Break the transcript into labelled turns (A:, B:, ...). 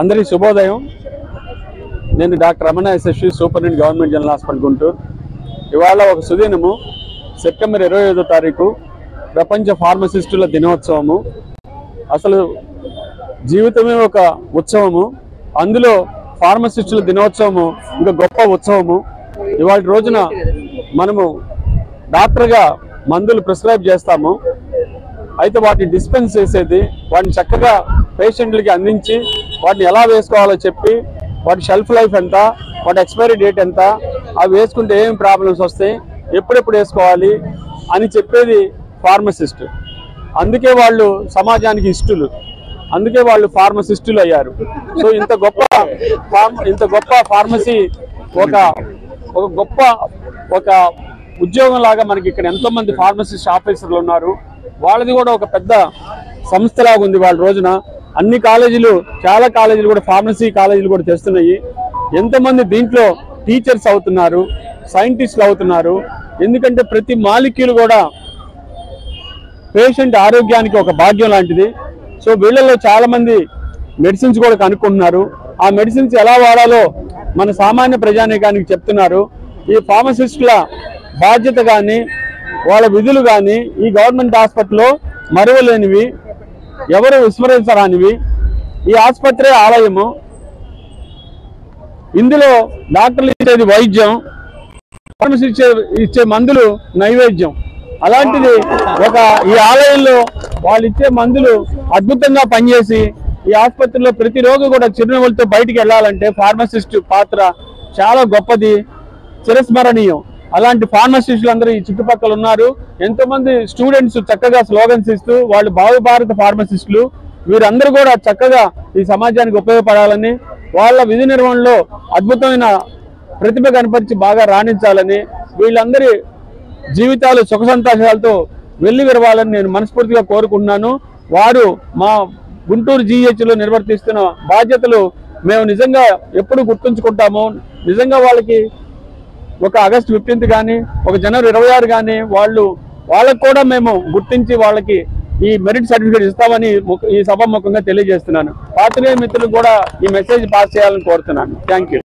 A: అందరి శుభోదయం। నేను doctor Ramana SSV superintendent government general hospital Guntur. ఇవాళ ఒక సుదినము సెప్టెంబర్ 25వ తారీఖు ప్రపంచ ఫార్మసిస్టుల దినోత్సవము। అసలు జీవితమే ఒక ఉత్సవము, అందులో ఫార్మసిస్టుల దినోత్సవము ఇంకా గొప్ప ఉత్సవము। ఇవాళ రోజున మనము డాక్టర్గా మందులు ప్రిస్క్రైబ్ చేస్తాము, అయితే వాటిని డిస్పెన్స్ చేసేది వాటిని చక్కగా పేషెంట్లకి అందించి వాటిని ఎలా వేసుకోవాలో చెప్పి వాటి షెల్ఫ్ లైఫ్ ఎంత, వాటి ఎక్స్పైరీ డేట్ ఎంత, అవి వేసుకుంటే ఏం ప్రాబ్లమ్స్ వస్తాయి, ఎప్పుడెప్పుడు వేసుకోవాలి అని చెప్పేది ఫార్మసిస్ట్। అందుకే వాళ్ళు సమాజానికి ఇష్టలు, అందుకే వాళ్ళు ఫార్మసిస్టులు అయ్యారు। సో ఇంత గొప్ప ఫార్మసీ ఒక గొప్ప ఉద్యోగం లాగా మనకి ఇక్కడ ఎంతో మంది ఫార్మసిస్ట్ ఆఫీసర్లు ఉన్నారు। వాళ్ళది కూడా ఒక పెద్ద సంస్థలాగా ఉంది। వాళ్ళ రోజున అన్ని కాలేజీలు, చాలా కాలేజీలు కూడా ఫార్మసీ కాలేజీలు కూడా తెస్తున్నాయి। ఎంతమంది దీంట్లో టీచర్స్ అవుతున్నారు, సైంటిస్టులు అవుతున్నారు। ఎందుకంటే ప్రతి మాలిక్యూల్ కూడా పేషెంట్ ఆరోగ్యానికి ఒక భాగ్యం లాంటిది। సో వీళ్ళలో చాలా మంది మెడిసిన్స్ కూడా కనుక్కుంటున్నారు, ఆ మెడిసిన్స్ ఎలా వాడాలో మన సామాన్య ప్రజానీకానికి చెప్తున్నారు। ఈ ఫార్మసిస్టుల బాధ్యత కానీ వాళ్ళ విధులు కానీ ఈ గవర్నమెంట్ హాస్పిటల్లో మరువలేనివి, ఎవరు విస్మరించరానివి। ఈ ఆసుపత్రి ఆలయము, ఇందులో డాక్టర్లు ఇచ్చేది వైద్యం, ఫార్మసిస్ట్ ఇచ్చే మందులు నైవేద్యం। అలాంటిది ఈ ఆలయంలో వాళ్ళు ఇచ్చే మందులు అద్భుతంగా పనిచేసి ఈ ఆసుపత్రిలో ప్రతి రోగి కూడా చిరునవ్వులతో బయటికి వెళ్ళాలంటే ఫార్మసిస్ట్ పాత్ర చాలా గొప్పది, చిరస్మరణీయం। అలాంటి ఫార్మసిస్టులు అందరూ ఈ చుట్టుపక్కల ఉన్నారు। ఎంతో మంది స్టూడెంట్స్ చక్కగా స్లోగన్స్ ఇస్తూ వాళ్ళు భారత ఫార్మసిస్టులు, వీరందరూ కూడా చక్కగా ఈ సమాజానికి ఉపయోగపడాలని, వాళ్ళ విధి నిర్వహణలో అద్భుతమైన ప్రతిభ కనపరిచి బాగా రాణించాలని, వీళ్ళందరి జీవితాలు సుఖ సంతోషాలతో వెళ్లి విరవాలని నేను మనస్ఫూర్తిగా కోరుకుంటున్నాను। వారు మా గుంటూరు జీహెచ్లో నిర్వర్తిస్తున్న బాధ్యతలు మేము నిజంగా ఎప్పుడు గుర్తుంచుకుంటాము। నిజంగా వాళ్ళకి ఒక ఆగస్టు 15 కానీ, ఒక జనవరి 26 కానీ వాళ్ళకు కూడా మేము గుర్తించి వాళ్ళకి ఈ మెరిట్ సర్టిఫికేట్ ఇస్తామని ఈ సభాముఖంగా తెలియజేస్తున్నాను। పాత్రికేయ మిత్రులకు కూడా ఈ మెసేజ్ పాస్ చేయాలని కోరుతున్నాను। Thank you.